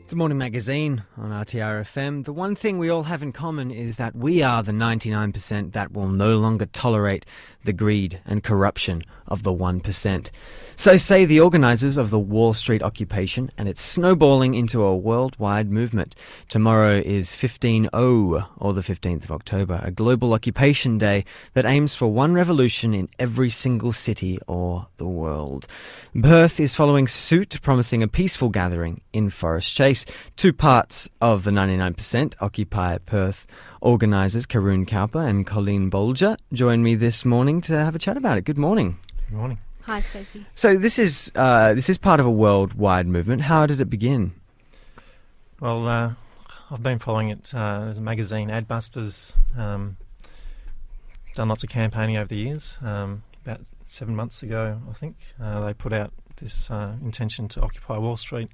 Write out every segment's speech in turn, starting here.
It's a morning magazine on RTRfm. The one thing we all have in common is that we are the 99% that will no longer tolerate the greed and corruption of the 1%. So say the organisers of the Wall Street occupation, and it's snowballing into a worldwide movement. Tomorrow is 15/0, or the 15th of October, a global occupation day that aims for one revolution in every single city or the world. Perth is following suit, promising a peaceful gathering in Forest Chase. Two parts of the 99% Occupy Perth organisers, Karun Cowper and Colleen Bolger, join me this morning to have a chat about it. Good morning. Good morning. Hi, Stacey. So this is part of a worldwide movement. How did it begin? Well, I've been following it as a magazine, Adbusters. Done lots of campaigning over the years. About 7 months ago, I think, they put out this intention to occupy Wall Street.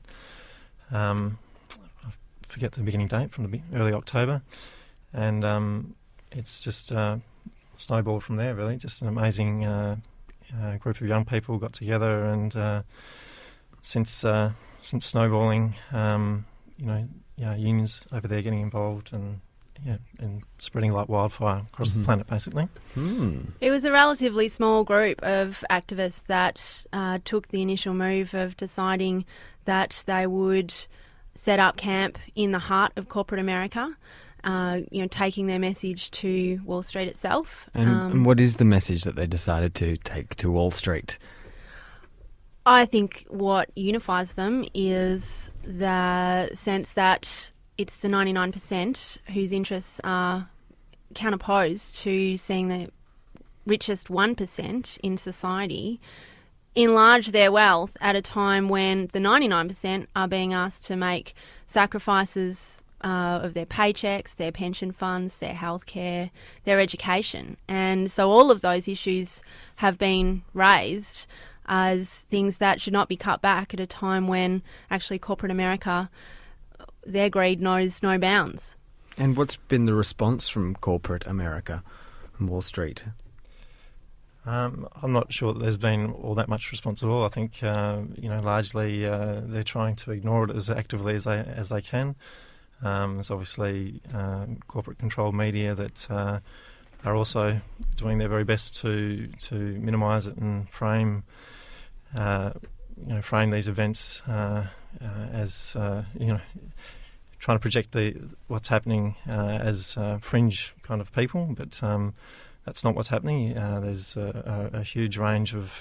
I forget the beginning date, from the early October. And it's just snowballed from there, really. Just an amazing group of young people got together, and since snowballing, unions over there getting involved and spreading like wildfire across the planet, basically. It was a relatively small group of activists that took the initial move of deciding that they would set up camp in the heart of corporate America, taking their message to Wall Street itself. And what is the message that they decided to take to Wall Street? I think what unifies them is the sense that it's the 99% whose interests are counterposed to seeing the richest 1% in society enlarge their wealth at a time when the 99% are being asked to make sacrifices of their paychecks, their pension funds, their healthcare, their education. And so all of those issues have been raised as things that should not be cut back at a time when actually corporate America, their greed knows no bounds. And what's been the response from corporate America and Wall Street? I'm not sure that there's been all that much response at all. I think, largely they're trying to ignore it as actively as they can. There's obviously corporate-controlled media that are also doing their very best to minimise it and frame these events as trying to project what's happening as fringe kind of people, but that's not what's happening. There's a huge range of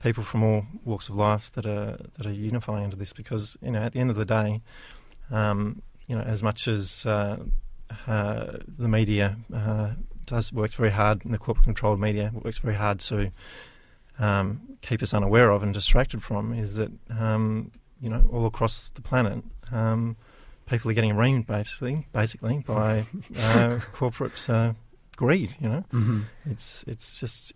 people from all walks of life that are unifying into this, because at the end of the day, as much as the media does work very hard, and the corporate-controlled media works very hard to keep us unaware of and distracted from, is that all across the planet, people are getting reamed basically by corporate greed. It's just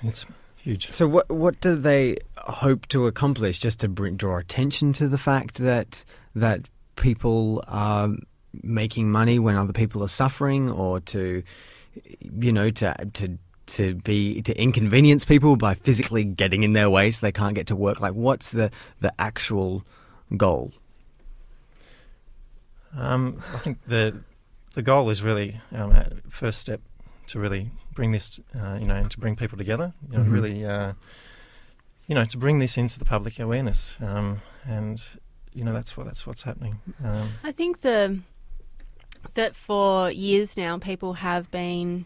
it's huge. So what do they hope to accomplish? Just to draw attention to the fact that people are making money when other people are suffering, or to inconvenience people by physically getting in their way so they can't get to work? Like, what's the actual goal? I think the goal is really first step to really bring this, to bring people together. Really, to bring this into the public awareness, and that's what's happening. I think that for years now, people have been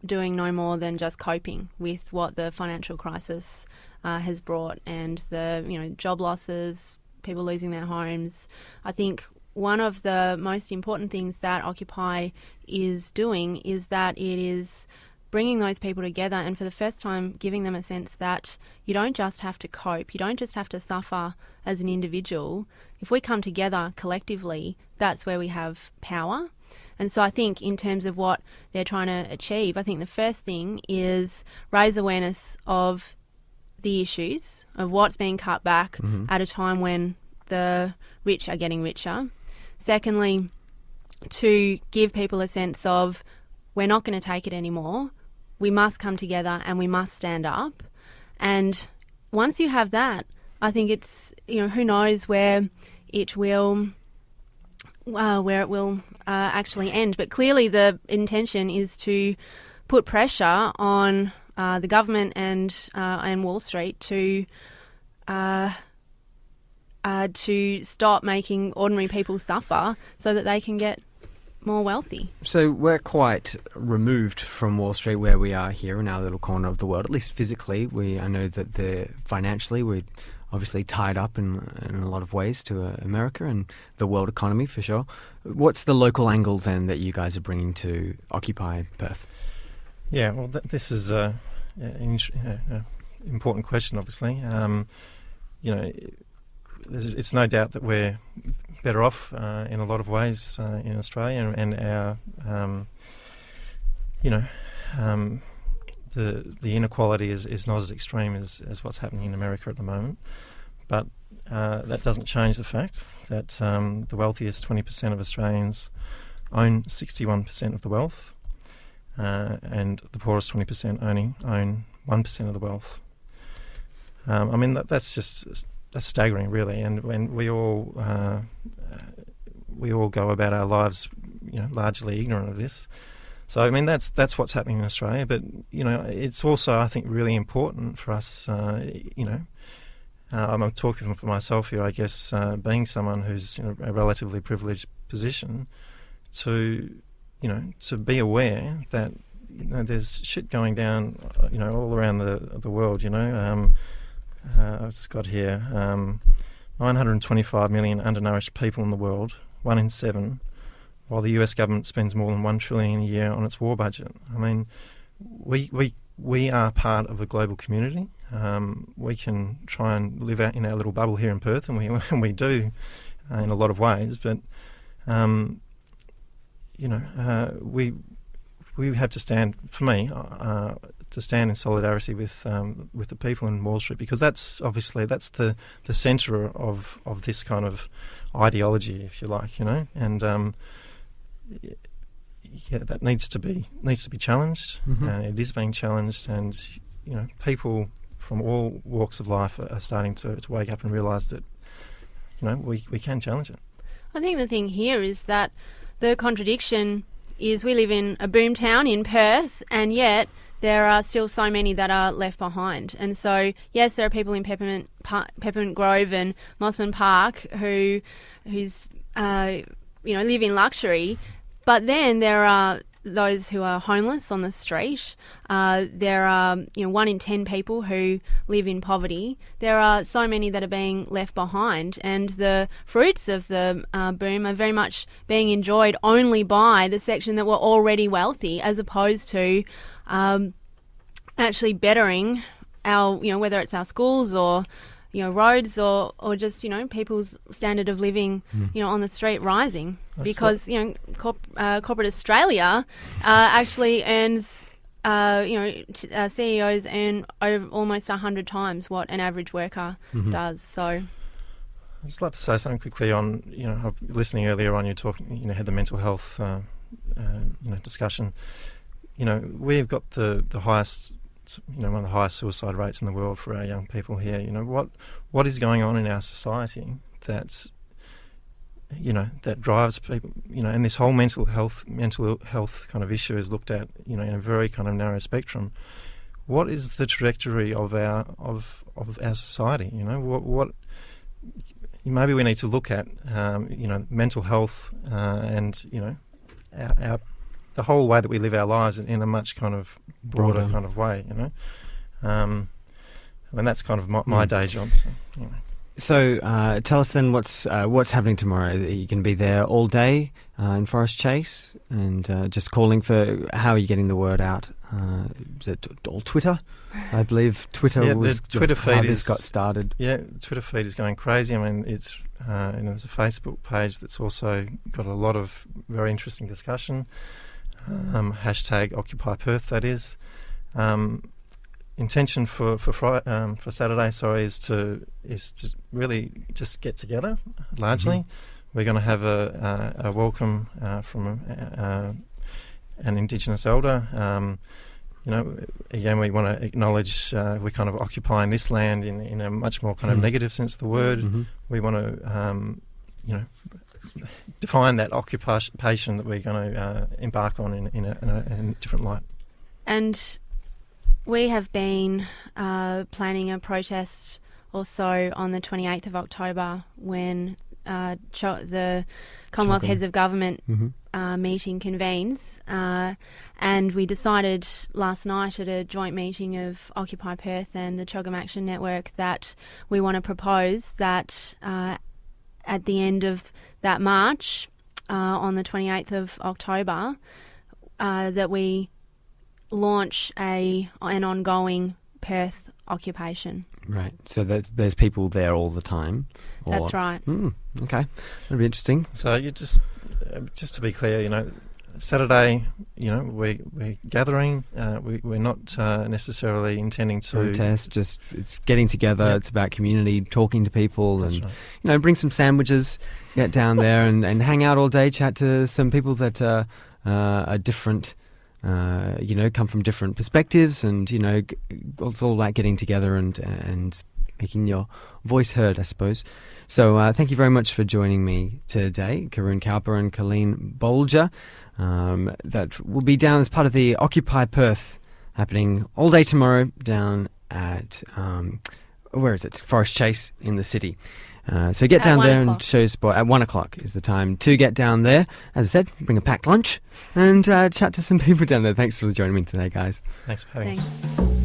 doing no more than just coping with what the financial crisis has brought, and the job losses, people losing their homes. I think one of the most important things that Occupy is doing is that it is bringing those people together, and for the first time giving them a sense that you don't just have to cope, you don't just have to suffer as an individual. If we come together collectively, that's where we have power. And so I think in terms of what they're trying to achieve, I think the first thing is raise awareness of the issues, of what's being cut back at a time when the rich are getting richer. Secondly, to give people a sense of, we're not going to take it anymore. We must come together and we must stand up. And once you have that, I think who knows where it will actually end. But clearly the intention is to put pressure on the government and Wall Street to stop making ordinary people suffer so that they can get more wealthy. So we're quite removed from Wall Street where we are here in our little corner of the world, at least physically. I know that financially we're obviously tied up in a lot of ways to America and the world economy for sure. What's the local angle then that you guys are bringing to Occupy Perth? Yeah, well, this is an important question, obviously. It's no doubt that we're better off in a lot of ways in Australia, and our, the inequality is not as extreme as what's happening in America at the moment. But that doesn't change the fact that the wealthiest 20% of Australians own 61% of the wealth, and the poorest 20% only own 1% of the wealth. That's staggering, really, and when we all go about our lives, largely ignorant of this. So that's what's happening in Australia. But it's also, I think, really important for us. I'm talking for myself here, I guess, being someone who's in a relatively privileged position, to be aware that there's shit going down, all around the world. I've just got here 925 million undernourished people in the world, 1 in 7, while the US government spends more than $1 trillion a year on its war budget. We are part of a global community. We can try and live out in our little bubble here in Perth, and we do in a lot of ways. But we have to stand. For me, to stand in solidarity with the people in Wall Street, because that's the centre of this kind of ideology, if you like, and that needs to be challenged, and it is being challenged, and people from all walks of life are starting to wake up and realise that we can challenge it. I think the thing here is that the contradiction is we live in a boom town in Perth, and yet there are still so many that are left behind. And so, yes, there are people in Peppermint Grove and Mossman Park who live in luxury, but then there are those who are homeless on the street. There are 1 in 10 people who live in poverty. There are so many that are being left behind, and the fruits of the boom are very much being enjoyed only by the section that were already wealthy, as opposed to actually bettering our, whether it's our schools or roads or just people's standard of living on the street rising. Because corporate Australia actually earns CEOs earn over almost 100 times what an average worker does. So I'd just like to say something quickly on listening earlier on, you talking had the mental health discussion. We've got the highest, one of the highest suicide rates in the world for our young people here. What is going on in our society that's that drives people, and this whole mental health kind of issue is looked at, in a very kind of narrow spectrum. What is the trajectory of our society? What maybe we need to look at, mental health, and our the whole way that we live our lives in a much kind of broader kind of way. That's kind of my day job. So, anyway. So tell us then what's happening tomorrow. You can be there all day in Forest Chase, and just calling for, how are you getting the word out? Is it all Twitter? I believe Twitter was the Twitter feed how this got started. Yeah, the Twitter feed is going crazy. It's there's a Facebook page that's also got a lot of very interesting discussion. Hashtag occupyperth, that is. Intention for Saturday, is to really just get together. Largely, we're going to have a welcome from an Indigenous elder. Again, we want to acknowledge we're kind of occupying this land in a much more kind of negative sense of the word. Mm-hmm. We want to, define that occupation that we're going to embark on in a different light. And we have been planning a protest also on the 28th of October when the Commonwealth Heads of Government meeting convenes. And we decided last night at a joint meeting of Occupy Perth and the Choggum Action Network that we want to propose that at the end of that march on the 28th of October that we launch an ongoing Perth occupation. Right, so there's people there all the time? That's right. Okay, that'll be interesting. So you just to be clear, Saturday, we're gathering. We're not necessarily intending to protest. Just it's getting together. Yep. It's about community, talking to people, That's and right. bring some sandwiches, get down there and hang out all day, chat to some people that are different. Come from different perspectives, and it's all about getting together and making your voice heard, I suppose. So thank you very much for joining me today, Karun Cowper and Colleen Bolger. That will be down as part of the Occupy Perth happening all day tomorrow down at where is it? Forest Chase in the city. So get down there and show your support. At 1 o'clock is the time to get down there. As I said, bring a packed lunch and chat to some people down there. Thanks for joining me today, guys. Thanks for having us. Thanks.